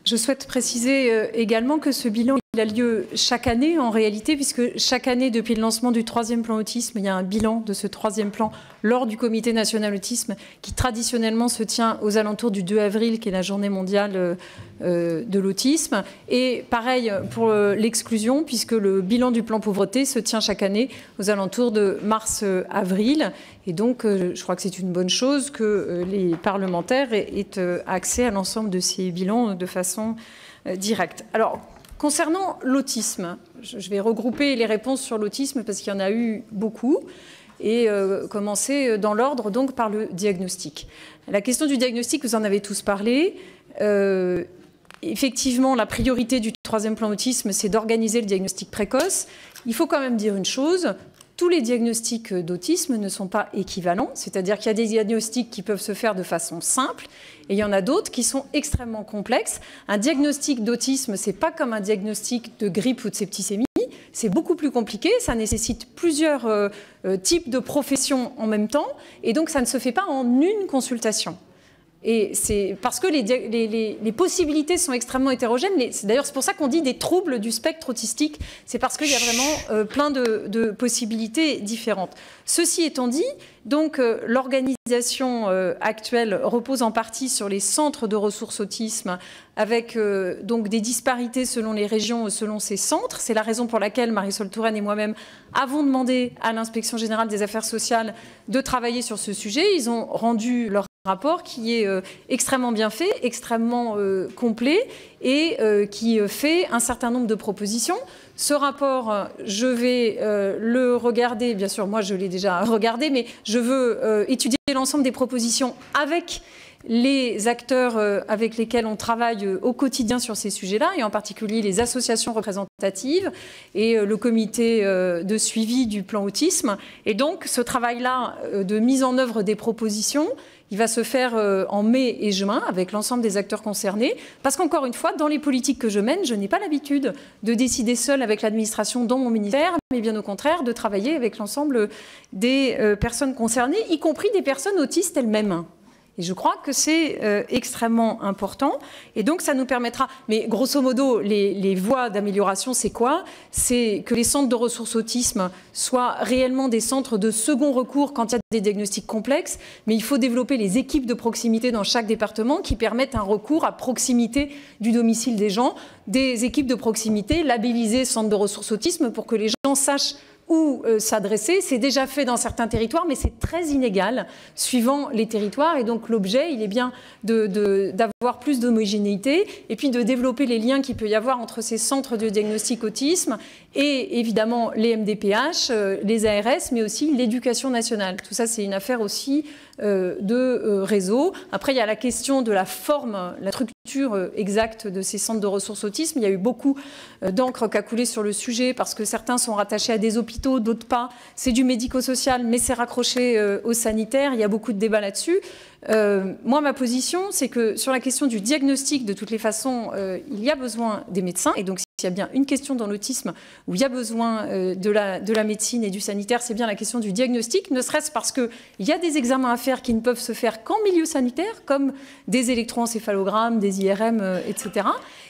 Je souhaite préciser également que ce bilan il a lieu chaque année en réalité, puisque chaque année, depuis le lancement du 3e plan autisme, il y a un bilan de ce 3e plan lors du Comité national autisme qui traditionnellement se tient aux alentours du 2 avril, qui est la journée mondiale de l'autisme. Et pareil pour l'exclusion, puisque le bilan du plan pauvreté se tient chaque année aux alentours de mars-avril. Et donc, je crois que c'est une bonne chose que les parlementaires aient accès à l'ensemble de ces bilans de façon directe. Alors, concernant l'autisme, je vais regrouper les réponses sur l'autisme parce qu'il y en a eu beaucoup et commencer dans l'ordre donc par le diagnostic. La question du diagnostic, vous en avez tous parlé. Effectivement, la priorité du 3e plan autisme, c'est d'organiser le diagnostic précoce. Il faut quand même dire une chose. Tous les diagnostics d'autisme ne sont pas équivalents, c'est-à-dire qu'il y a des diagnostics qui peuvent se faire de façon simple et il y en a d'autres qui sont extrêmement complexes. Un diagnostic d'autisme, ce n'est pas comme un diagnostic de grippe ou de septicémie, c'est beaucoup plus compliqué, ça nécessite plusieurs types de professions en même temps et donc ça ne se fait pas en une consultation. Et c'est parce que les possibilités sont extrêmement hétérogènes. D'ailleurs, c'est pour ça qu'on dit des troubles du spectre autistique. C'est parce qu'il y a vraiment plein de possibilités différentes. Ceci étant dit, donc l'organisation actuelle repose en partie sur les centres de ressources autisme, avec donc des disparités selon les régions, selon ces centres. C'est la raison pour laquelle Marisol Touraine et moi-même avons demandé à l'Inspection générale des affaires sociales de travailler sur ce sujet. Ils ont rendu leur rapport qui est extrêmement bien fait, extrêmement complet et qui fait un certain nombre de propositions. Ce rapport, je vais le regarder, bien sûr, moi je l'ai déjà regardé, mais je veux étudier l'ensemble des propositions avec les acteurs avec lesquels on travaille au quotidien sur ces sujets-là, et en particulier les associations représentatives et le comité de suivi du plan autisme. Et donc, ce travail-là de mise en œuvre des propositions, il va se faire en mai et juin avec l'ensemble des acteurs concernés. Parce qu'encore une fois, dans les politiques que je mène, je n'ai pas l'habitude de décider seule avec l'administration dans mon ministère, mais bien au contraire de travailler avec l'ensemble des personnes concernées, y compris des personnes autistes elles-mêmes. Et je crois que c'est extrêmement important. Et donc, ça nous permettra... Mais grosso modo, les voies d'amélioration, c'est quoi? C'est que les centres de ressources autisme soient réellement des centres de second recours quand il y a des diagnostics complexes. Mais il faut développer les équipes de proximité dans chaque département qui permettent un recours à proximité du domicile des gens. Des équipes de proximité labellisées centres de ressources autisme pour que les gens sachent où s'adresser. C'est déjà fait dans certains territoires, mais c'est très inégal suivant les territoires. Et donc l'objet, il est bien d'avoir plus d'homogénéité et puis de développer les liens qu'il peut y avoir entre ces centres de diagnostic autisme et évidemment les MDPH, les ARS, mais aussi l'éducation nationale. Tout ça, c'est une affaire aussi de réseau. Après, il y a la question de la forme, la structure exacte de ces centres de ressources autisme. Il y a eu beaucoup d'encre qui a coulé sur le sujet parce que certains sont rattachés à des hôpitaux, d'autres pas. C'est du médico-social, mais c'est raccroché au sanitaire. Il y a beaucoup de débats là-dessus. Moi, ma position, c'est que sur la question du diagnostic, de toutes les façons, il y a besoin des médecins. Et donc, s'il y a bien une question dans l'autisme où il y a besoin de la médecine et du sanitaire, c'est bien la question du diagnostic, ne serait-ce parce qu'il y a des examens à faire qui ne peuvent se faire qu'en milieu sanitaire, comme des électroencéphalogrammes, des IRM, etc.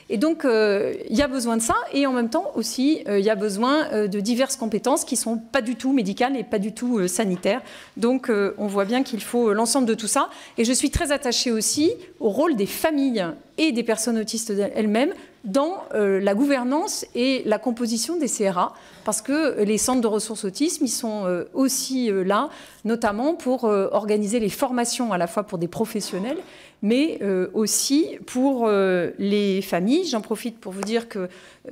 Et donc, il y a besoin de ça. Et en même temps aussi, il y a besoin de diverses compétences qui ne sont pas du tout médicales et pas du tout sanitaires. Donc, on voit bien qu'il faut l'ensemble de tout ça. Et je suis très attachée aussi au rôle des familles et des personnes autistes elles-mêmes dans la gouvernance et la composition des CRA, parce que les centres de ressources autisme, ils sont aussi là, notamment pour organiser les formations à la fois pour des professionnels, mais aussi pour les familles. J'en profite pour vous dire que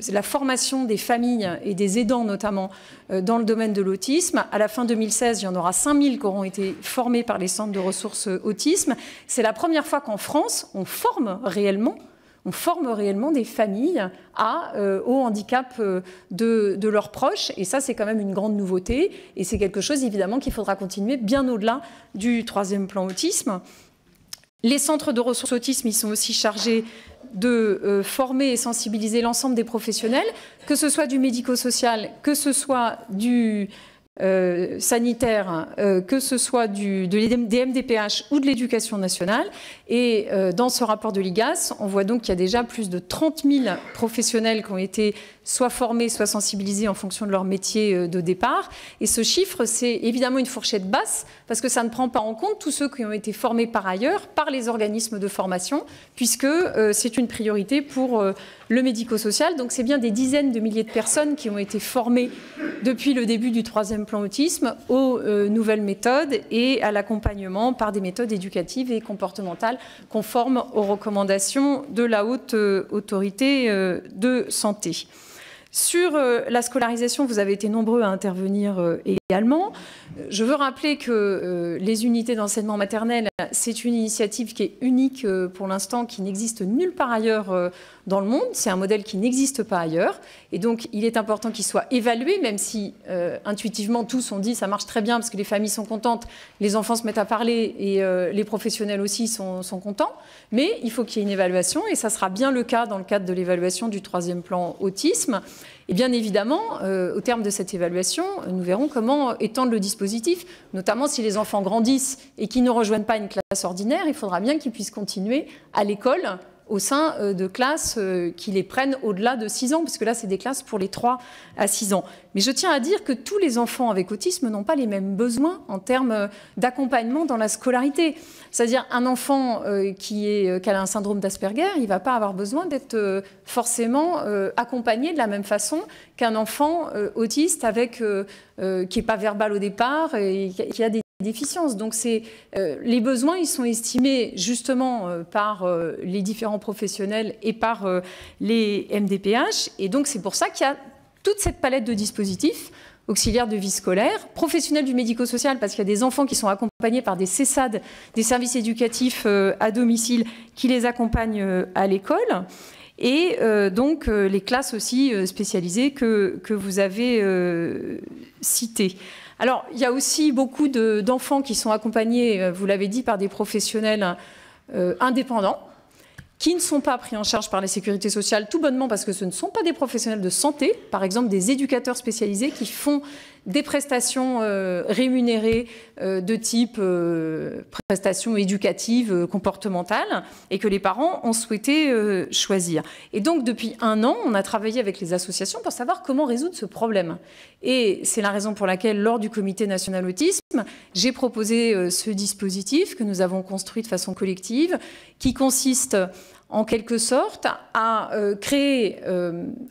la formation des familles et des aidants, notamment dans le domaine de l'autisme, à la fin 2016, il y en aura 5000 qui auront été formés par les centres de ressources autisme. C'est la première fois qu'en France, on forme réellement des familles au handicap de leurs proches. Et ça, c'est quand même une grande nouveauté. Et c'est quelque chose, évidemment, qu'il faudra continuer bien au-delà du 3e plan autisme. Les centres de ressources autisme, ils sont aussi chargés de former et sensibiliser l'ensemble des professionnels, que ce soit du médico-social, que ce soit du sanitaires, que ce soit des MDPH ou de l'éducation nationale. Et dans ce rapport de l'IGAS, on voit donc qu'il y a déjà plus de 30 000 professionnels qui ont été soit formés, soit sensibilisés en fonction de leur métier de départ. Et ce chiffre, c'est évidemment une fourchette basse, parce que ça ne prend pas en compte tous ceux qui ont été formés par ailleurs, par les organismes de formation, puisque c'est une priorité pour le médico-social. Donc c'est bien des dizaines de milliers de personnes qui ont été formées depuis le début du 3e plan autisme aux nouvelles méthodes et à l'accompagnement par des méthodes éducatives et comportementales conformes aux recommandations de la haute autorité de santé. Sur la scolarisation, vous avez été nombreux à intervenir également. Je veux rappeler que les unités d'enseignement maternel, c'est une initiative qui est unique pour l'instant, qui n'existe nulle part ailleurs dans le monde. C'est un modèle qui n'existe pas ailleurs. Et donc, il est important qu'il soit évalué, même si intuitivement, tous ont dit ça marche très bien parce que les familles sont contentes, les enfants se mettent à parler et les professionnels aussi sont contents. Mais il faut qu'il y ait une évaluation et ça sera bien le cas dans le cadre de l'évaluation du 3e plan autisme. Et bien évidemment, au terme de cette évaluation, nous verrons comment étendre le dispositif, notamment si les enfants grandissent et qu'ils ne rejoignent pas une classe ordinaire, il faudra bien qu'ils puissent continuer à l'école au sein de classes qui les prennent au-delà de 6 ans, parce que là, c'est des classes pour les 3 à 6 ans. Mais je tiens à dire que tous les enfants avec autisme n'ont pas les mêmes besoins en termes d'accompagnement dans la scolarité. C'est-à-dire un enfant qui a un syndrome d'Asperger, il ne va pas avoir besoin d'être forcément accompagné de la même façon qu'un enfant autiste qui n'est pas verbal au départ et qui a des déficiences. Donc les besoins, ils sont estimés justement par les différents professionnels et par les MDPH. Et donc c'est pour ça qu'il y a toute cette palette de dispositifs, auxiliaires de vie scolaire, professionnels du médico-social, parce qu'il y a des enfants qui sont accompagnés par des CESAD, des services éducatifs à domicile, qui les accompagnent à l'école. Et donc les classes aussi spécialisées que vous avez citées. Alors, il y a aussi beaucoup d'enfants qui sont accompagnés, vous l'avez dit, par des professionnels indépendants, qui ne sont pas pris en charge par la sécurité sociale, tout bonnement parce que ce ne sont pas des professionnels de santé, par exemple des éducateurs spécialisés qui font des prestations rémunérées de type prestations éducatives, comportementales, et que les parents ont souhaité choisir. Et donc, depuis 1 an, on a travaillé avec les associations pour savoir comment résoudre ce problème. Et c'est la raison pour laquelle, lors du Comité national autisme, j'ai proposé ce dispositif que nous avons construit de façon collective, qui consiste en quelque sorte à créer,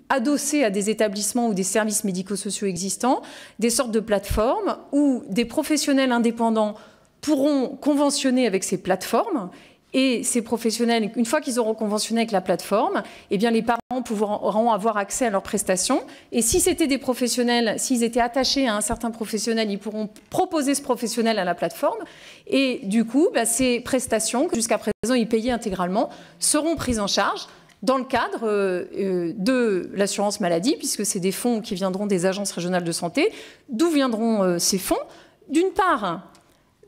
adossé à des établissements ou des services médico-sociaux existants, des sortes de plateformes où des professionnels indépendants pourront conventionner avec ces plateformes. Et ces professionnels, une fois qu'ils auront conventionné avec la plateforme, eh bien les parents pourront avoir accès à leurs prestations. Et si c'était des professionnels, s'ils étaient attachés à un certain professionnel, ils pourront proposer ce professionnel à la plateforme. Et du coup, ces prestations, que jusqu'à présent ils payaient intégralement, seront prises en charge dans le cadre de l'assurance maladie, puisque c'est des fonds qui viendront des agences régionales de santé. D'où viendront ces fonds? D'une part,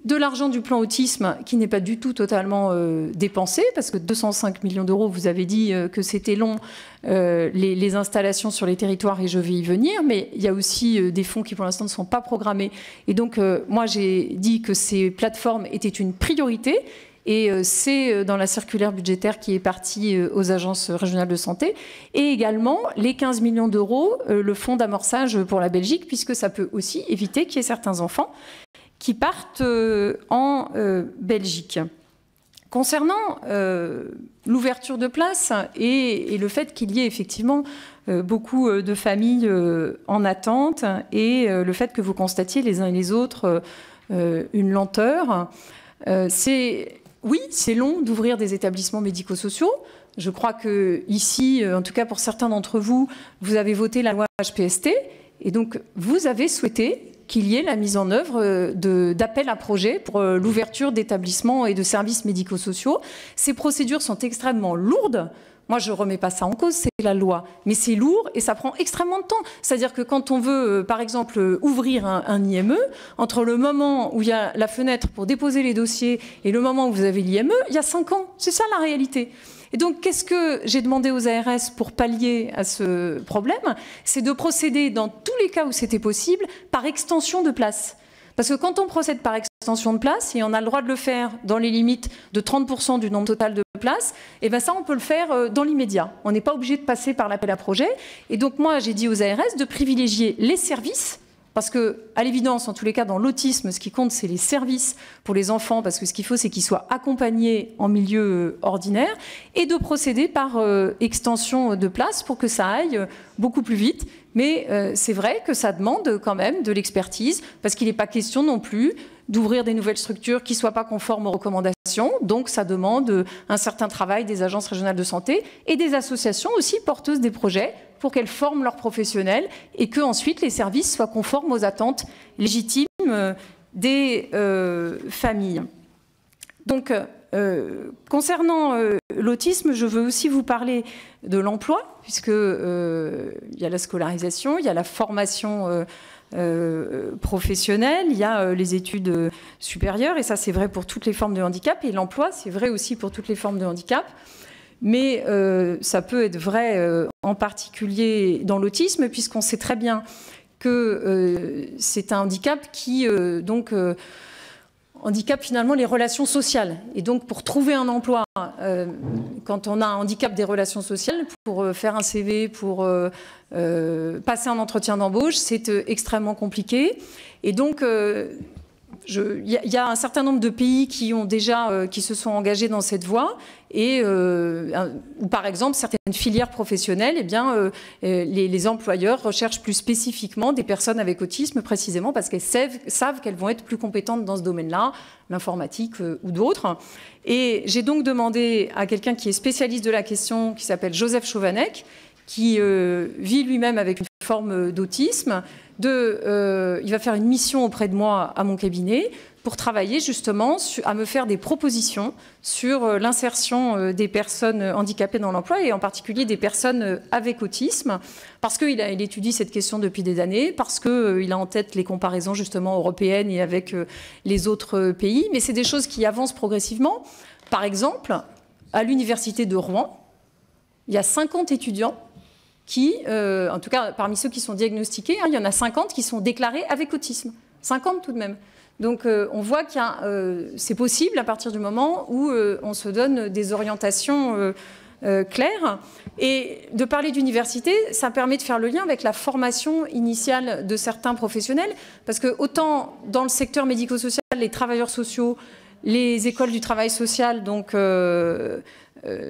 de l'argent du plan autisme qui n'est pas du tout totalement dépensé, parce que 205 millions d'euros, vous avez dit que c'était long, les installations sur les territoires, et je vais y venir, mais il y a aussi des fonds qui pour l'instant ne sont pas programmés. Et donc, moi, j'ai dit que ces plateformes étaient une priorité, et c'est dans la circulaire budgétaire qui est partie aux agences régionales de santé, et également les 15 millions d'euros, le fonds d'amorçage pour la Belgique, puisque ça peut aussi éviter qu'il y ait certains enfants qui partent en Belgique. Concernant l'ouverture de places et le fait qu'il y ait effectivement beaucoup de familles en attente et le fait que vous constatiez les uns et les autres une lenteur, oui, c'est long d'ouvrir des établissements médico-sociaux. Je crois que ici, en tout cas pour certains d'entre vous, vous avez voté la loi HPST et donc vous avez souhaité qu'il y ait la mise en œuvre d'appels à projets pour l'ouverture d'établissements et de services médico-sociaux. Ces procédures sont extrêmement lourdes Moi, je ne remets pas ça en cause, c'est la loi. Mais c'est lourd et ça prend extrêmement de temps. C'est-à-dire que quand on veut, par exemple, ouvrir un IME, entre le moment où il y a la fenêtre pour déposer les dossiers et le moment où vous avez l'IME, il y a 5 ans. C'est ça la réalité. Et donc, qu'est-ce que j'ai demandé aux ARS pour pallier à ce problème? C'est de procéder, dans tous les cas où c'était possible, par extension de place. Parce que quand on procède par extension de place, et on a le droit de le faire dans les limites de 30% du nombre total de places, et bien ça, on peut le faire dans l'immédiat. On n'est pas obligé de passer par l'appel à projet. Et donc moi, j'ai dit aux ARS de privilégier les services, parce que, à l'évidence, en tous les cas, dans l'autisme, ce qui compte, c'est les services pour les enfants, parce que ce qu'il faut, c'est qu'ils soient accompagnés en milieu ordinaire, et de procéder par extension de place pour que ça aille beaucoup plus vite. Mais c'est vrai que ça demande quand même de l'expertise, parce qu'il n'est pas question non plus d'ouvrir des nouvelles structures qui ne soient pas conformes aux recommandations. Donc ça demande un certain travail des agences régionales de santé et des associations aussi porteuses des projets pour qu'elles forment leurs professionnels et que ensuite les services soient conformes aux attentes légitimes des familles. Donc, concernant l'autisme, je veux aussi vous parler de l'emploi, puisque il y a la scolarisation, il y a la formation professionnelle, il y a les études supérieures, et ça c'est vrai pour toutes les formes de handicap, et l'emploi c'est vrai aussi pour toutes les formes de handicap. Mais ça peut être vrai en particulier dans l'autisme, puisqu'on sait très bien que c'est un handicap qui handicap finalement les relations sociales. Et donc pour trouver un emploi, quand on a un handicap des relations sociales, pour faire un CV, pour passer un entretien d'embauche, c'est extrêmement compliqué. Et donc il y a un certain nombre de pays qui ont déjà, qui se sont engagés dans cette voie, et où par exemple certaines filières professionnelles, eh bien, les employeurs recherchent plus spécifiquement des personnes avec autisme, précisément parce qu'elles savent qu'elles vont être plus compétentes dans ce domaine-là, l'informatique ou d'autres. Et j'ai donc demandé à quelqu'un qui est spécialiste de la question, qui s'appelle Joseph Chauvanec, qui vit lui-même avec une forme d'autisme, il va faire une mission auprès de moi à mon cabinet pour travailler justement à me faire des propositions sur l'insertion des personnes handicapées dans l'emploi et en particulier des personnes avec autisme, parce qu'il étudie cette question depuis des années, parce qu'il a en tête les comparaisons justement européennes et avec les autres pays, mais c'est des choses qui avancent progressivement. Par exemple, à l'université de Rouen, il y a 50 étudiants qui, en tout cas parmi ceux qui sont diagnostiqués, il y en a 50 qui sont déclarés avec autisme. 50 tout de même. Donc on voit que c'est possible à partir du moment où on se donne des orientations claires. Et de parler d'université, ça permet de faire le lien avec la formation initiale de certains professionnels, parce que autant dans le secteur médico-social, les travailleurs sociaux, les écoles du travail social, donc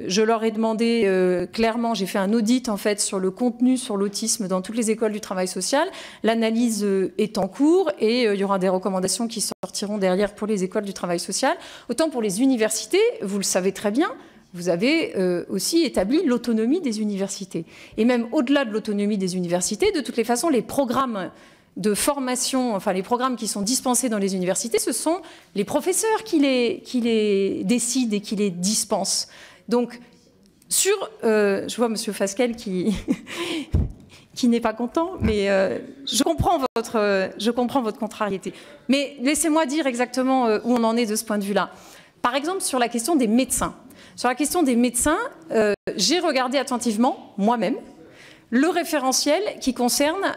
je leur ai demandé clairement, j'ai fait un audit en fait sur le contenu sur l'autisme dans toutes les écoles du travail social. L'analyse est en cours et il y aura des recommandations qui sortiront derrière pour les écoles du travail social. Autant pour les universités, vous le savez très bien, vous avez aussi établi l'autonomie des universités. Et même au-delà de l'autonomie des universités, de toutes les façons, les programmes de formation, enfin les programmes qui sont dispensés dans les universités, ce sont les professeurs qui les décident et qui les dispensent. Donc, je vois M. Fasquelle qui n'est pas content, mais je comprends votre contrariété. Mais laissez-moi dire exactement où on en est de ce point de vue-là. Par exemple, sur la question des médecins. Sur la question des médecins, j'ai regardé attentivement, moi-même, le référentiel qui concerne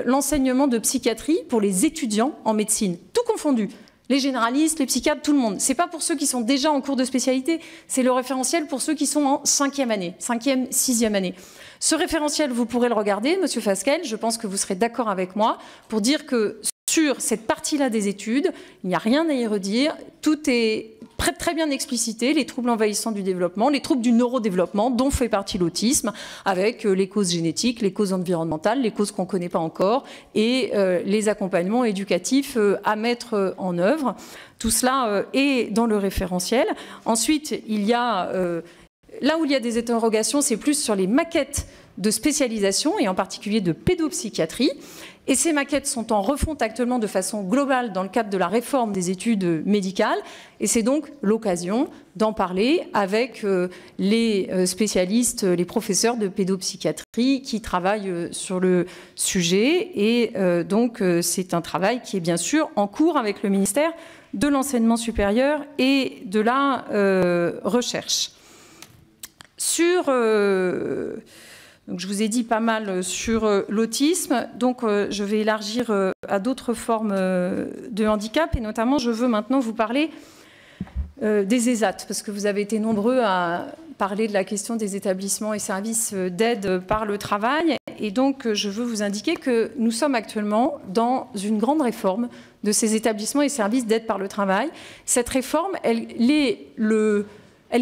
l'enseignement de psychiatrie pour les étudiants en médecine, tout confondu. Les généralistes, les psychiatres, tout le monde. Ce n'est pas pour ceux qui sont déjà en cours de spécialité, c'est le référentiel pour ceux qui sont en 5e année, 5e, 6e année. Ce référentiel, vous pourrez le regarder, Monsieur Fasquelle, je pense que vous serez d'accord avec moi, pour dire que sur cette partie-là des études, il n'y a rien à y redire, tout est très bien explicité, les troubles envahissants du développement, les troubles du neurodéveloppement, dont fait partie l'autisme, avec les causes génétiques, les causes environnementales, les causes qu'on ne connaît pas encore, et les accompagnements éducatifs à mettre en œuvre. Tout cela est dans le référentiel. Ensuite, il y a, là où il y a des interrogations, c'est plus sur les maquettes de spécialisation, et en particulier de pédopsychiatrie. Et ces maquettes sont en refonte actuellement de façon globale dans le cadre de la réforme des études médicales. Et c'est donc l'occasion d'en parler avec les spécialistes, les professeurs de pédopsychiatrie qui travaillent sur le sujet. Et donc c'est un travail qui est bien sûr en cours avec le ministère de l'Enseignement supérieur et de la Recherche. Donc je vous ai dit pas mal sur l'autisme, donc je vais élargir à d'autres formes de handicap et notamment je veux maintenant vous parler des ESAT parce que vous avez été nombreux à parler de la question des établissements et services d'aide par le travail et donc je veux vous indiquer que nous sommes actuellement dans une grande réforme de ces établissements et services d'aide par le travail. Cette réforme, elle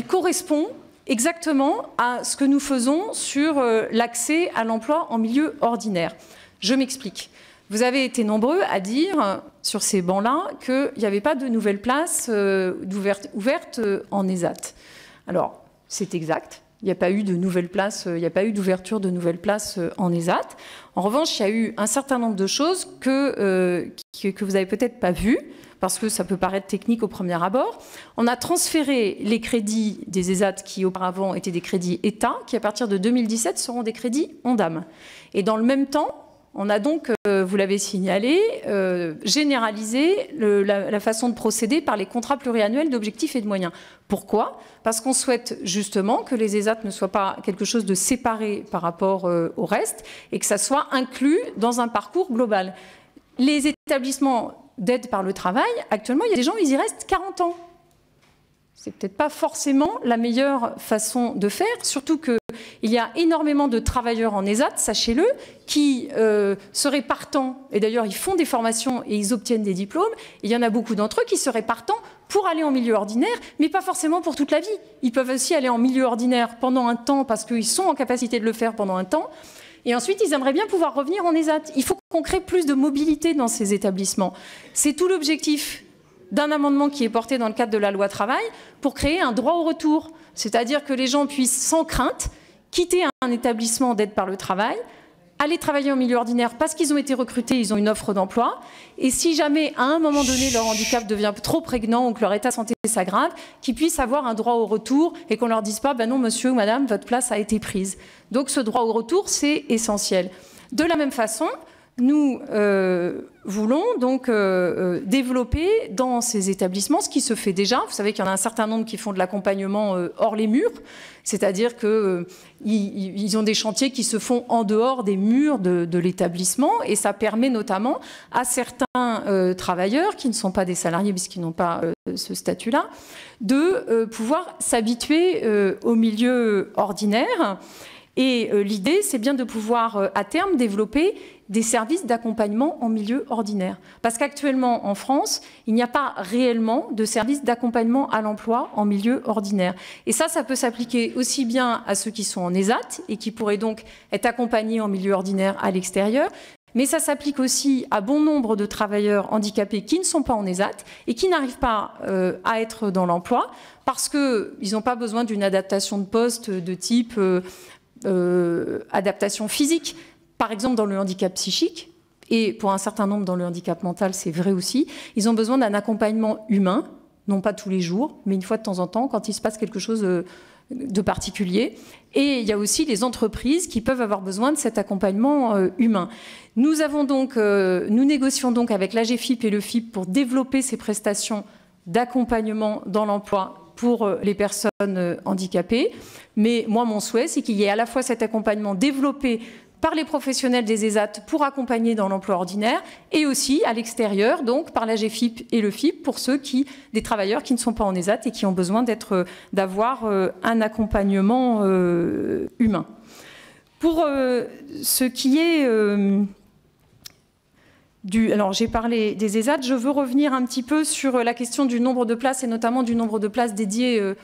correspond exactement à ce que nous faisons sur l'accès à l'emploi en milieu ordinaire. Je m'explique. Vous avez été nombreux à dire sur ces bancs-là qu'il n'y avait pas de nouvelles places ouvertes en ESAT. Alors, c'est exact. Il n'y a pas eu de nouvelles places, il n'y a pas eu d'ouverture de nouvelles places en ESAT. En revanche, il y a eu un certain nombre de choses que vous n'avez peut-être pas vues, parce que ça peut paraître technique au premier abord. On a transféré les crédits des ESAT qui auparavant étaient des crédits État, qui à partir de 2017 seront des crédits ONDAM. Et dans le même temps, on a donc, vous l'avez signalé, généralisé la façon de procéder par les contrats pluriannuels d'objectifs et de moyens. Pourquoi? Parce qu'on souhaite justement que les ESAT ne soient pas quelque chose de séparé par rapport au reste et que ça soit inclus dans un parcours global. Les établissements d'aide par le travail, actuellement, il y a des gens, ils y restent 40 ans. C'est peut-être pas forcément la meilleure façon de faire, surtout qu'il y a énormément de travailleurs en ESAT, sachez-le, qui seraient partants, et d'ailleurs ils font des formations et ils obtiennent des diplômes, et il y en a beaucoup d'entre eux qui seraient partants pour aller en milieu ordinaire, mais pas forcément pour toute la vie. Ils peuvent aussi aller en milieu ordinaire pendant un temps, parce qu'ils sont en capacité de le faire pendant un temps, et ensuite, ils aimeraient bien pouvoir revenir en ESAT. Il faut qu'on crée plus de mobilité dans ces établissements. C'est tout l'objectif d'un amendement qui est porté dans le cadre de la loi travail pour créer un droit au retour. C'est-à-dire que les gens puissent, sans crainte, quitter un établissement d'aide par le travail, aller travailler en milieu ordinaire parce qu'ils ont été recrutés, ils ont une offre d'emploi. Et si jamais, à un moment donné, leur handicap devient trop prégnant ou que leur état de santé s'aggrave, qu'ils puissent avoir un droit au retour et qu'on ne leur dise pas « ben non, monsieur ou madame, votre place a été prise ». Donc ce droit au retour, c'est essentiel. De la même façon, nous voulons donc développer dans ces établissements ce qui se fait déjà. Vous savez qu'il y en a un certain nombre qui font de l'accompagnement hors les murs, c'est-à-dire qu'ils ont des chantiers qui se font en dehors des murs de l'établissement et ça permet notamment à certains travailleurs qui ne sont pas des salariés puisqu'ils n'ont pas ce statut-là de pouvoir s'habituer au milieu ordinaire. Et l'idée, c'est bien de pouvoir, à terme, développer des services d'accompagnement en milieu ordinaire. Parce qu'actuellement, en France, il n'y a pas réellement de services d'accompagnement à l'emploi en milieu ordinaire. Et ça peut s'appliquer aussi bien à ceux qui sont en ESAT et qui pourraient donc être accompagnés en milieu ordinaire à l'extérieur, mais ça s'applique aussi à bon nombre de travailleurs handicapés qui ne sont pas en ESAT et qui n'arrivent pas à être dans l'emploi parce qu'ils n'ont pas besoin d'une adaptation de poste de type adaptation physique, par exemple dans le handicap psychique, et pour un certain nombre dans le handicap mental, c'est vrai aussi, ils ont besoin d'un accompagnement humain, non pas tous les jours, mais une fois de temps en temps, quand il se passe quelque chose de particulier. Et il y a aussi les entreprises qui peuvent avoir besoin de cet accompagnement humain. Nous négocions donc avec l'AGFIP et le FIP pour développer ces prestations d'accompagnement dans l'emploi pour les personnes handicapées. Mais moi, mon souhait, c'est qu'il y ait à la fois cet accompagnement développé par les professionnels des ESAT pour accompagner dans l'emploi ordinaire et aussi à l'extérieur, donc par l'AGFIP et le FIP pour des travailleurs qui ne sont pas en ESAT et qui ont besoin d'avoir un accompagnement humain. Pour ce qui est alors j'ai parlé des ESAT, je veux revenir un petit peu sur la question du nombre de places et notamment du nombre de places dédiées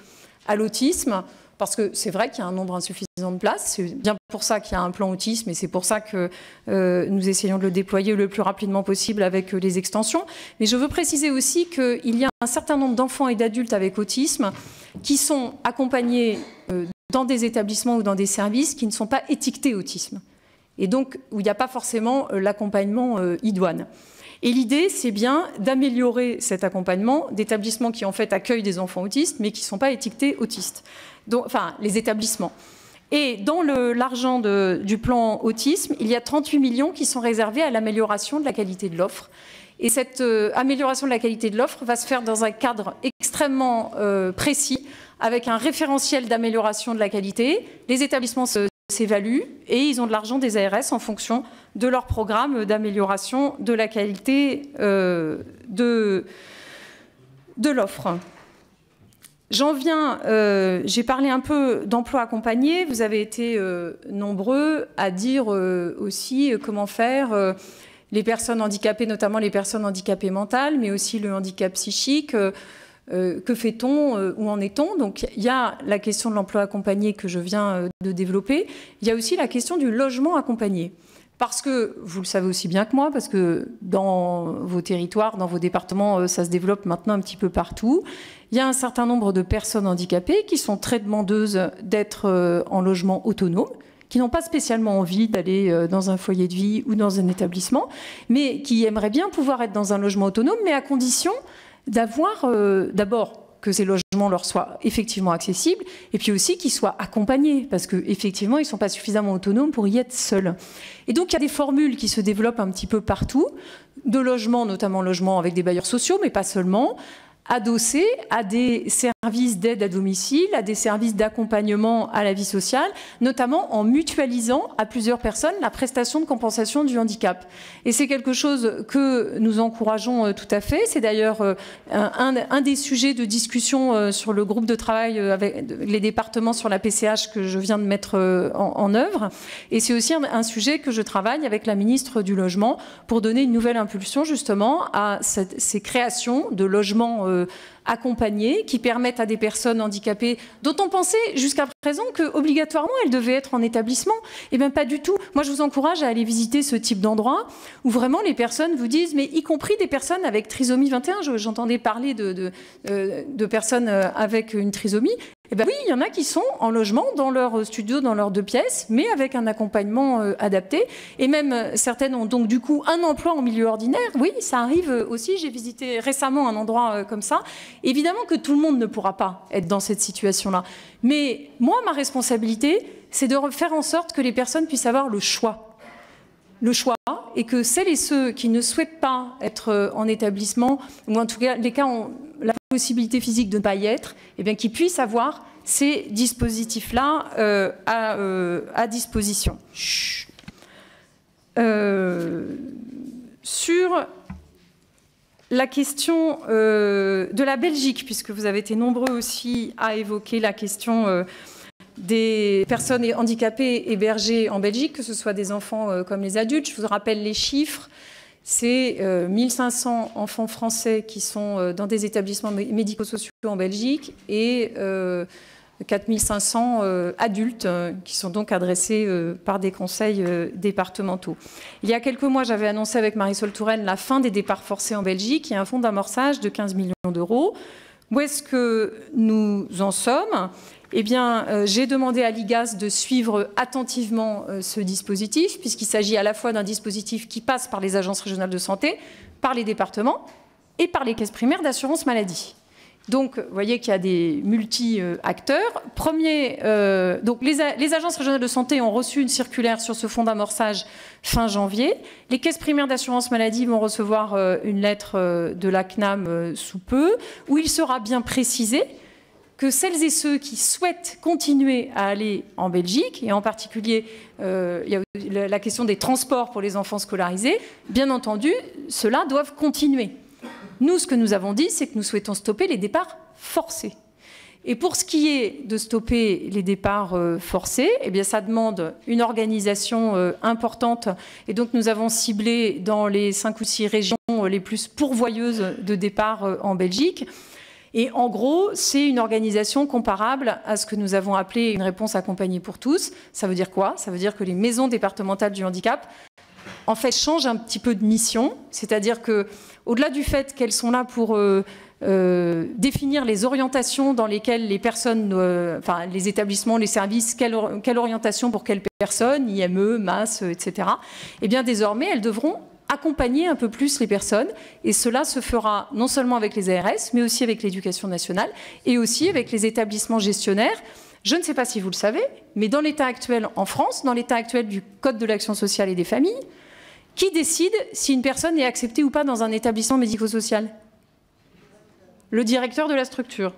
à l'autisme, parce que c'est vrai qu'il y a un nombre insuffisant de places, c'est bien pour ça qu'il y a un plan autisme et c'est pour ça que nous essayons de le déployer le plus rapidement possible avec les extensions. Mais je veux préciser aussi qu'il y a un certain nombre d'enfants et d'adultes avec autisme qui sont accompagnés dans des établissements ou dans des services qui ne sont pas étiquetés autisme. et donc où il n'y a pas forcément l'accompagnement idoine. Et l'idée, c'est bien d'améliorer cet accompagnement d'établissements qui en fait accueillent des enfants autistes, mais qui ne sont pas étiquetés autistes, donc, enfin les établissements. Et dans l'argent du plan autisme, il y a 38 millions qui sont réservés à l'amélioration de la qualité de l'offre. Et cette amélioration de la qualité de l'offre va se faire dans un cadre extrêmement précis, avec un référentiel d'amélioration de la qualité. Les établissements s'évaluent et ils ont de l'argent des ARS en fonction de leur programme d'amélioration de la qualité de l'offre. J'en viens, j'ai parlé un peu d'emploi accompagné. Vous avez été nombreux à dire aussi comment faire les personnes handicapées, notamment les personnes handicapées mentales, mais aussi le handicap psychique. Que fait-on, où en est-on? Donc il y a la question de l'emploi accompagné que je viens de développer. Il y a aussi la question du logement accompagné. Parce que, vous le savez aussi bien que moi, parce que dans vos territoires, dans vos départements, ça se développe maintenant un petit peu partout. Il y a un certain nombre de personnes handicapées qui sont très demandeuses d'être en logement autonome, qui n'ont pas spécialement envie d'aller dans un foyer de vie ou dans un établissement, mais qui aimeraient bien pouvoir être dans un logement autonome, mais à condition d'avoir d'abord que ces logements leur soient effectivement accessibles, et puis aussi qu'ils soient accompagnés, parce qu'effectivement, ils ne sont pas suffisamment autonomes pour y être seuls. Et donc, il y a des formules qui se développent un petit peu partout, de logements, notamment logements avec des bailleurs sociaux, mais pas seulement, adossés à des services d'aide à domicile, à des services d'accompagnement à la vie sociale, notamment en mutualisant à plusieurs personnes la prestation de compensation du handicap. Et c'est quelque chose que nous encourageons tout à fait. C'est d'ailleurs un des sujets de discussion sur le groupe de travail avec les départements sur la PCH que je viens de mettre en œuvre. Et c'est aussi un sujet que je travaille avec la ministre du Logement pour donner une nouvelle impulsion justement à ces créations de logements accompagnés qui permettent à des personnes handicapées dont on pensait jusqu'à présent qu'obligatoirement elles devaient être en établissement. Eh bien pas du tout. Moi je vous encourage à aller visiter ce type d'endroit où vraiment les personnes vous disent, mais y compris des personnes avec trisomie 21, j'entendais parler de personnes avec une trisomie. Eh bien oui, il y en a qui sont en logement dans leur studio, dans leurs 2 pièces, mais avec un accompagnement adapté. Et même certaines ont donc du coup un emploi en milieu ordinaire. Oui, ça arrive aussi. J'ai visité récemment un endroit comme ça. Évidemment que tout le monde ne pourra pas être dans cette situation-là. Mais moi, ma responsabilité, c'est de faire en sorte que les personnes puissent avoir le choix. Le choix, et que celles et ceux qui ne souhaitent pas être en établissement, ou en tout cas les cas ont la possibilité physique de ne pas y être, eh bien qu'ils puissent avoir ces dispositifs-là à disposition. Sur la question de la Belgique, puisque vous avez été nombreux aussi à évoquer la question des personnes handicapées hébergées en Belgique, que ce soit des enfants comme les adultes. Je vous rappelle les chiffres. C'est 1500 enfants français qui sont dans des établissements médico-sociaux en Belgique et 4500 adultes qui sont donc adressés par des conseils départementaux. Il y a quelques mois, j'avais annoncé avec Marisol Touraine la fin des départs forcés en Belgique et un fonds d'amorçage de 15 millions d'euros. Où est-ce que nous en sommes ? Eh bien, j'ai demandé à l'IGAS de suivre attentivement ce dispositif, puisqu'il s'agit à la fois d'un dispositif qui passe par les agences régionales de santé, par les départements et par les caisses primaires d'assurance maladie. Donc, vous voyez qu'il y a des multi-acteurs. Donc, les agences régionales de santé ont reçu une circulaire sur ce fonds d'amorçage fin janvier. Les caisses primaires d'assurance maladie vont recevoir une lettre de la CNAM sous peu, où il sera bien précisé que celles et ceux qui souhaitent continuer à aller en Belgique, et en particulier il y a la question des transports pour les enfants scolarisés, bien entendu, ceux-là doivent continuer. Nous, ce que nous avons dit, c'est que nous souhaitons stopper les départs forcés. Et pour ce qui est de stopper les départs forcés, eh bien, ça demande une organisation importante. Et donc, nous avons ciblé dans les 5 ou 6 régions les plus pourvoyeuses de départs en Belgique. Et en gros, c'est une organisation comparable à ce que nous avons appelé une réponse accompagnée pour tous. Ça veut dire quoi? Ça veut dire que les maisons départementales du handicap, en fait, changent un petit peu de mission. C'est-à-dire que, au-delà du fait qu'elles sont là pour définir les orientations dans lesquelles les personnes, enfin les établissements, les services, quelle orientation pour quelles personnes, IME, MAS, etc. Eh bien désormais, elles devront accompagner un peu plus les personnes, et cela se fera non seulement avec les ARS, mais aussi avec l'Éducation nationale, et aussi avec les établissements gestionnaires. Je ne sais pas si vous le savez, mais dans l'état actuel en France, dans l'état actuel du Code de l'action sociale et des familles, qui décide si une personne est acceptée ou pas dans un établissement médico-social? Le directeur de la structure.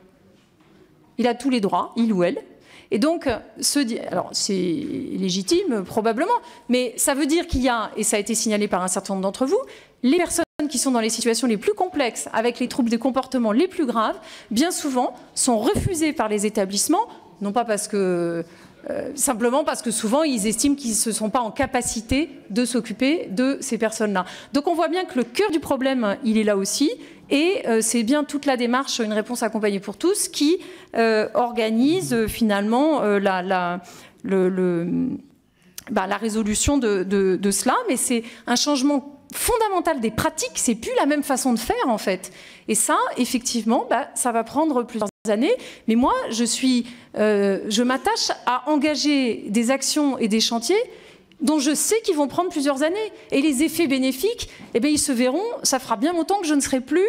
Il a tous les droits, il ou elle. Et donc, alors c'est légitime probablement, mais ça veut dire qu'il y a, et ça a été signalé par un certain nombre d'entre vous, les personnes qui sont dans les situations les plus complexes, avec les troubles des comportements les plus graves, bien souvent sont refusées par les établissements, non pas parce que simplement parce que souvent ils estiment qu'ils ne sont pas en capacité de s'occuper de ces personnes-là. Donc on voit bien que le cœur du problème, il est là aussi, et c'est bien toute la démarche Une réponse accompagnée pour tous qui organise finalement la résolution de cela, mais c'est un changement fondamental des pratiques, c'est plus la même façon de faire en fait. Et ça, effectivement, ça va prendre plusieurs années, mais moi je m'attache à engager des actions et des chantiers dont je sais qu'ils vont prendre plusieurs années. Et les effets bénéfiques, eh bien, ils se verront, ça fera bien longtemps que je ne serai plus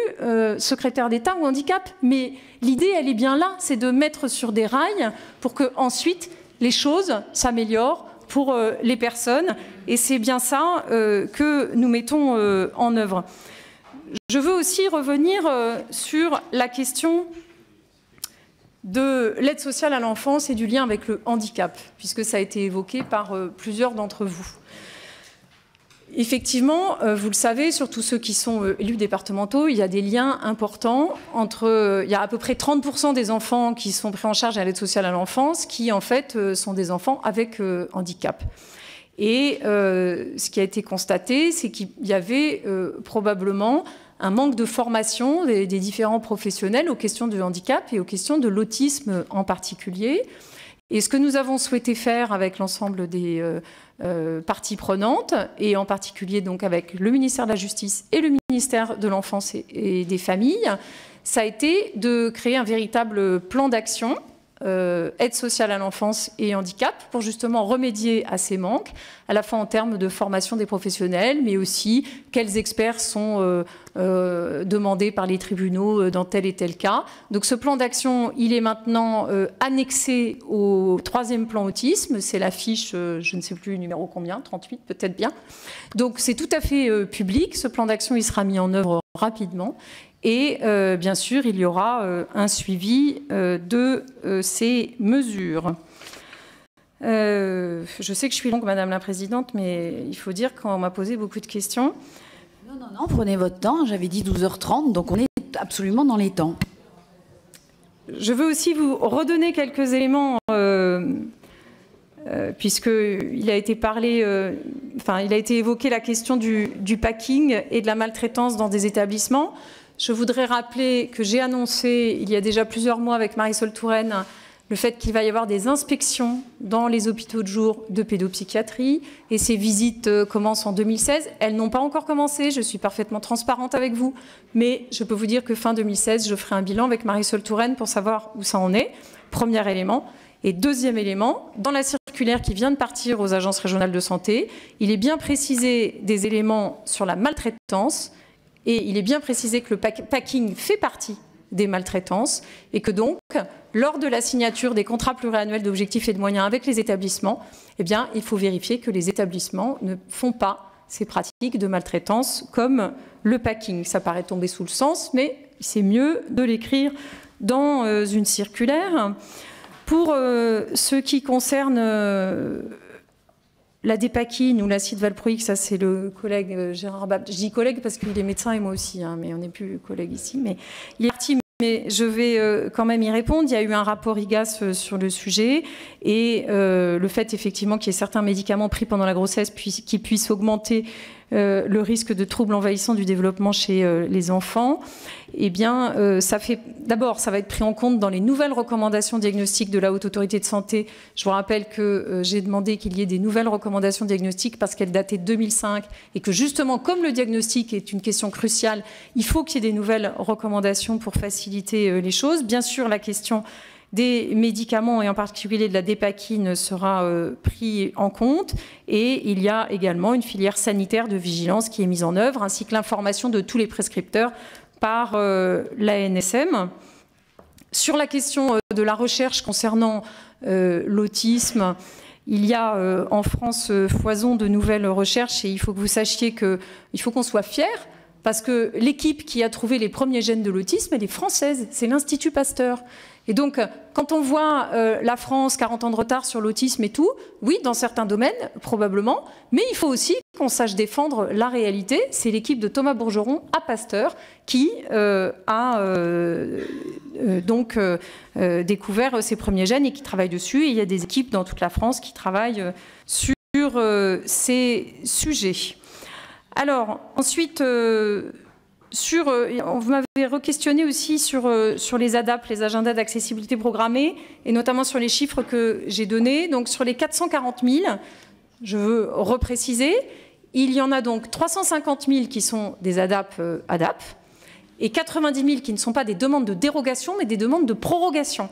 secrétaire d'État ou handicap. Mais l'idée, elle est bien là, c'est de mettre sur des rails pour que ensuite les choses s'améliorent pour les personnes. Et c'est bien ça que nous mettons en œuvre. Je veux aussi revenir sur la question de l'aide sociale à l'enfance et du lien avec le handicap, puisque ça a été évoqué par plusieurs d'entre vous. Effectivement, vous le savez, surtout ceux qui sont élus départementaux, il y a des liens importants entre... il y a à peu près 30% des enfants qui sont pris en charge à l'aide sociale à l'enfance qui, en fait, sont des enfants avec handicap. Et ce qui a été constaté, c'est qu'il y avait probablement un manque de formation des différents professionnels aux questions du handicap et aux questions de l'autisme en particulier. Et ce que nous avons souhaité faire avec l'ensemble des parties prenantes, et en particulier donc avec le ministère de la Justice et le ministère de l'Enfance et des Familles, ça a été de créer un véritable plan d'action aide sociale à l'enfance et handicap pour justement remédier à ces manques, à la fois en termes de formation des professionnels, mais aussi quels experts sont demandés par les tribunaux dans tel et tel cas. Donc ce plan d'action, il est maintenant annexé au 3e plan autisme, c'est la fiche, je ne sais plus numéro combien, 38 peut-être bien. Donc c'est tout à fait public, ce plan d'action il sera mis en œuvre rapidement. Et bien sûr, il y aura un suivi de ces mesures. Je sais que je suis longue, Madame la Présidente, mais il faut dire qu'on m'a posé beaucoup de questions. Non, prenez votre temps. J'avais dit 12h30, donc on est absolument dans les temps. Je veux aussi vous redonner quelques éléments, puisqu'il a été parlé, il a été évoqué la question du packing et de la maltraitance dans des établissements. Je voudrais rappeler que j'ai annoncé il y a déjà plusieurs mois avec Marisol Touraine le fait qu'il va y avoir des inspections dans les hôpitaux de jour de pédopsychiatrie, et ces visites commencent en 2016. Elles n'ont pas encore commencé, je suis parfaitement transparente avec vous, mais je peux vous dire que fin 2016, je ferai un bilan avec Marisol Touraine pour savoir où ça en est, premier élément. Et deuxième élément, dans la circulaire qui vient de partir aux agences régionales de santé, il est bien précisé des éléments sur la maltraitance, et il est bien précisé que le packing fait partie des maltraitances et que donc, lors de la signature des contrats pluriannuels d'objectifs et de moyens avec les établissements, eh bien, il faut vérifier que les établissements ne font pas ces pratiques de maltraitance comme le packing. Ça paraît tomber sous le sens, mais c'est mieux de l'écrire dans une circulaire. Pour ce qui concerne la dépakine ou l'acide valproïque, ça c'est le collègue Gérard Bapt. Je dis collègue parce qu'il est médecin et moi aussi, hein, mais on n'est plus collègues ici. Mais il est parti, mais je vais quand même y répondre. Il y a eu un rapport IGAS sur le sujet et le fait effectivement qu'il y ait certains médicaments pris pendant la grossesse qui puissent augmenter le risque de troubles envahissants du développement chez les enfants, eh bien, d'abord, ça va être pris en compte dans les nouvelles recommandations diagnostiques de la Haute Autorité de Santé. Je vous rappelle que j'ai demandé qu'il y ait des nouvelles recommandations diagnostiques parce qu'elles dataient de 2005 et que justement, comme le diagnostic est une question cruciale, il faut qu'il y ait des nouvelles recommandations pour faciliter les choses. Bien sûr, la question des médicaments et en particulier de la dépakine sera pris en compte, et il y a également une filière sanitaire de vigilance qui est mise en œuvre, ainsi que l'information de tous les prescripteurs par l'ANSM. Sur la question de la recherche concernant l'autisme, il y a en France foison de nouvelles recherches, et il faut que vous sachiez qu'il faut qu'on soit fiers, parce que l'équipe qui a trouvé les premiers gènes de l'autisme, elle est française, c'est l'Institut Pasteur. Et donc, quand on voit la France, 40 ans de retard sur l'autisme et tout, oui, dans certains domaines, probablement, mais il faut aussi qu'on sache défendre la réalité. C'est l'équipe de Thomas Bourgeron à Pasteur qui a découvert ces premiers gènes et qui travaille dessus. Et il y a des équipes dans toute la France qui travaillent sur ces sujets. Alors, ensuite... vous m'avez re-questionné aussi sur les ADAP, les agendas d'accessibilité programmée, et notamment sur les chiffres que j'ai donnés. Donc sur les 440 000, je veux repréciser, il y en a donc 350 000 qui sont des ADAP, et 90 000 qui ne sont pas des demandes de dérogation, mais des demandes de prorogation.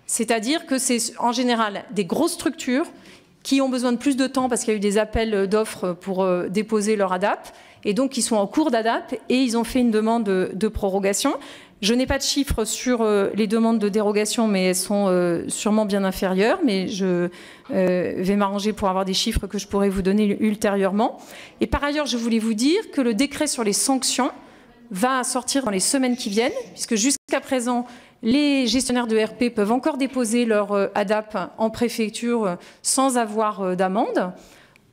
C'est-à-dire que c'est en général des grosses structures qui ont besoin de plus de temps parce qu'il y a eu des appels d'offres pour déposer leur ADAP, et donc ils sont en cours d'ADAP et ils ont fait une demande de prorogation. Je n'ai pas de chiffres sur les demandes de dérogation, mais elles sont sûrement bien inférieures, mais je vais m'arranger pour avoir des chiffres que je pourrai vous donner ultérieurement. Et par ailleurs, je voulais vous dire que le décret sur les sanctions va sortir dans les semaines qui viennent, puisque jusqu'à présent, les gestionnaires de RP peuvent encore déposer leur ADAP en préfecture sans avoir d'amende,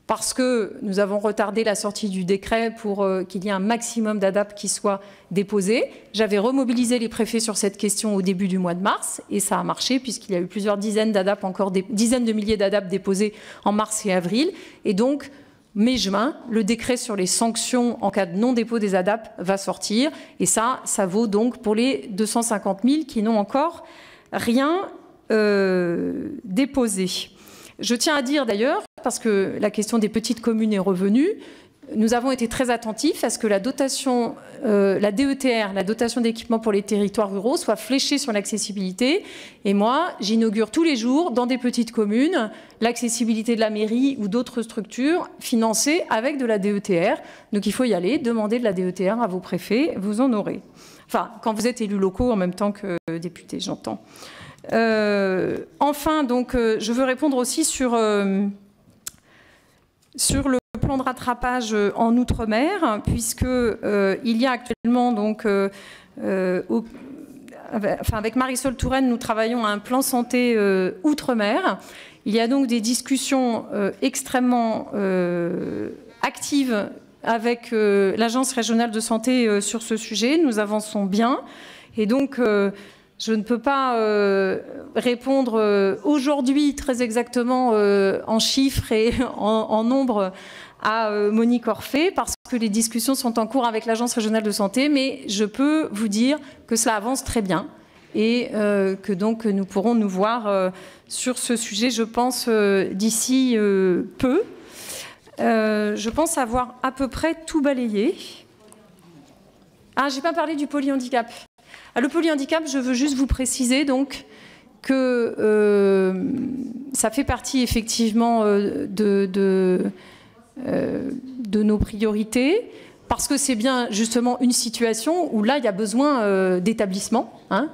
parce que nous avons retardé la sortie du décret pour qu'il y ait un maximum d'ADAP qui soit déposé. J'avais remobilisé les préfets sur cette question au début du mois de mars, et ça a marché, puisqu'il y a eu plusieurs dizaines d'ADAP, dizaines de milliers d'ADAP déposés en mars et avril. Et donc, mai-juin, le décret sur les sanctions en cas de non-dépôt des ADAP va sortir. Et ça vaut donc pour les 250 000 qui n'ont encore rien déposé. Je tiens à dire d'ailleurs, parce que la question des petites communes est revenue, nous avons été très attentifs à ce que la dotation, la DETR, la dotation d'équipement pour les territoires ruraux, soit fléchée sur l'accessibilité. Et moi, j'inaugure tous les jours, dans des petites communes, l'accessibilité de la mairie ou d'autres structures financées avec de la DETR. Donc il faut y aller, demander de la DETR à vos préfets, vous en aurez. Enfin, quand vous êtes élus locaux en même temps que députés, j'entends. Enfin, donc, je veux répondre aussi sur le plan de rattrapage en Outre-mer, puisque il y a actuellement, donc, avec Marisol Touraine, nous travaillons à un plan santé Outre-mer. Il y a donc des discussions extrêmement actives avec l'Agence régionale de santé sur ce sujet. Nous avançons bien, et donc je ne peux pas répondre aujourd'hui très exactement en chiffres et en nombre à Monique Orphée, parce que les discussions sont en cours avec l'Agence régionale de santé, mais je peux vous dire que cela avance très bien et que donc nous pourrons nous voir sur ce sujet, je pense, d'ici peu. Je pense avoir à peu près tout balayé. Ah, j'ai pas parlé du polyhandicap. Le polyhandicap, je veux juste vous préciser donc que ça fait partie effectivement de nos priorités, parce que c'est bien justement une situation où là il y a besoin d'établissement, hein.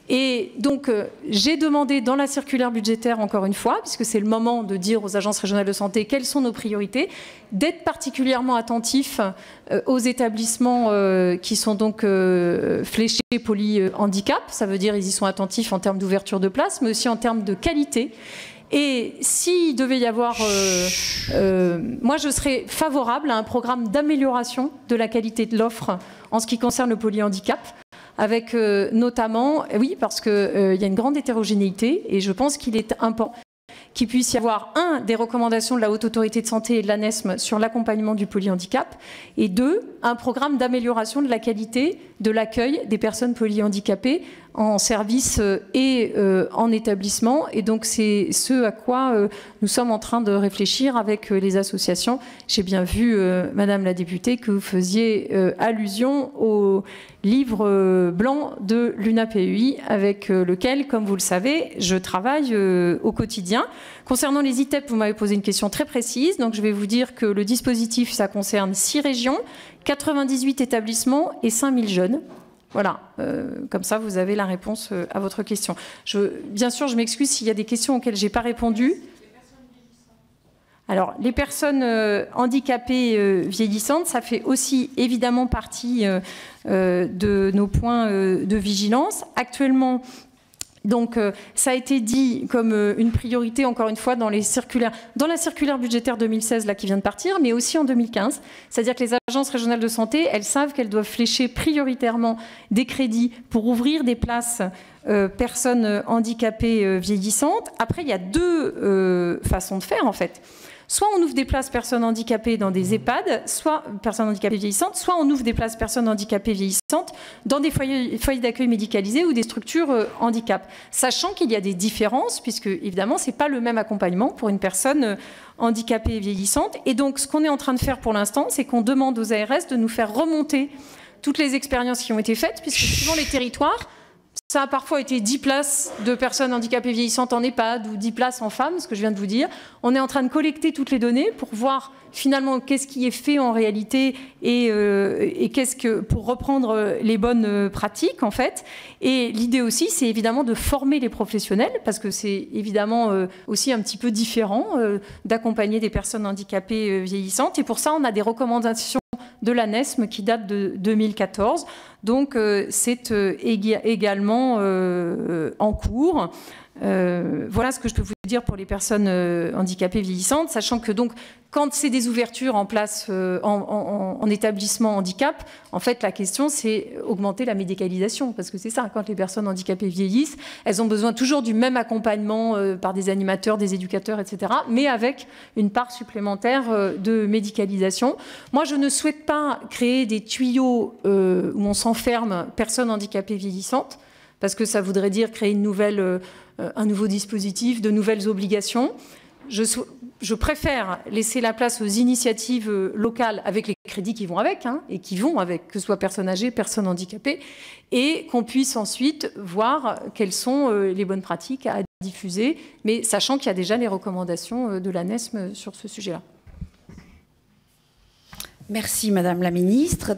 Et donc, j'ai demandé dans la circulaire budgétaire, encore une fois, puisque c'est le moment de dire aux agences régionales de santé quelles sont nos priorités, d'être particulièrement attentifs aux établissements qui sont donc fléchés polyhandicap. Ça veut dire qu'ils y sont attentifs en termes d'ouverture de place, mais aussi en termes de qualité. Et s'il devait y avoir... moi, je serais favorable à un programme d'amélioration de la qualité de l'offre en ce qui concerne le polyhandicap, avec notamment, oui, parce qu'il y a une grande hétérogénéité, et je pense qu'il est important. qu'il puisse y avoir, un, des recommandations de la Haute Autorité de Santé et de l'ANESM sur l'accompagnement du polyhandicap, et deux, un programme d'amélioration de la qualité de l'accueil des personnes polyhandicapées en service et en établissement. Et donc c'est ce à quoi nous sommes en train de réfléchir avec les associations. J'ai bien vu, Madame la députée, que vous faisiez allusion au livre blanc de l'UNAPEI, avec lequel, comme vous le savez, je travaille au quotidien. Concernant les ITEP, vous m'avez posé une question très précise. Donc je vais vous dire que le dispositif, ça concerne 6 régions, 98 établissements et 5000 jeunes. Voilà, comme ça vous avez la réponse à votre question. Bien sûr, je m'excuse s'il y a des questions auxquelles je n'ai pas répondu. Alors, les personnes handicapées vieillissantes, ça fait aussi évidemment partie de nos points de vigilance. Actuellement, donc, ça a été dit comme une priorité, encore une fois, dans la circulaire budgétaire 2016 là, qui vient de partir, mais aussi en 2015. C'est-à-dire que les agences régionales de santé, elles savent qu'elles doivent flécher prioritairement des crédits pour ouvrir des places personnes handicapées vieillissantes. Après, il y a deux façons de faire, en fait. Soit on ouvre des places personnes handicapées dans des EHPAD, soit personnes handicapées vieillissantes, soit on ouvre des places personnes handicapées vieillissantes dans des foyers d'accueil médicalisés ou des structures handicap. Sachant qu'il y a des différences, puisque évidemment, ce n'est pas le même accompagnement pour une personne handicapée et vieillissante. Et donc, ce qu'on est en train de faire pour l'instant, c'est qu'on demande aux ARS de nous faire remonter toutes les expériences qui ont été faites, puisque suivant les territoires, ça a parfois été 10 places de personnes handicapées vieillissantes en EHPAD ou 10 places en femmes, ce que je viens de vous dire. On est en train de collecter toutes les données pour voir finalement qu'est-ce qui est fait en réalité et pour reprendre les bonnes pratiques en fait. Et l'idée aussi, c'est évidemment de former les professionnels parce que c'est évidemment aussi un petit peu différent d'accompagner des personnes handicapées vieillissantes. Et pour ça, on a des recommandations de l'ANESM qui date de 2014. Donc, c'est également en cours. Voilà ce que je peux vous dire pour les personnes handicapées vieillissantes, sachant que donc, quand c'est des ouvertures en place en établissement handicap, en fait, la question, c'est augmenter la médicalisation, parce que c'est ça, quand les personnes handicapées vieillissent, elles ont besoin toujours du même accompagnement par des animateurs, des éducateurs, etc., mais avec une part supplémentaire de médicalisation. Moi, je ne souhaite pas créer des tuyaux où on s'enferme personnes handicapées vieillissantes, parce que ça voudrait dire créer un nouveau dispositif, de nouvelles obligations. Je préfère laisser la place aux initiatives locales avec les crédits qui vont avec, et qui vont avec, que ce soit personnes âgées, personnes handicapées, et qu'on puisse ensuite voir quelles sont les bonnes pratiques à diffuser, mais sachant qu'il y a déjà les recommandations de l'ANESM sur ce sujet-là. Merci Madame la Ministre.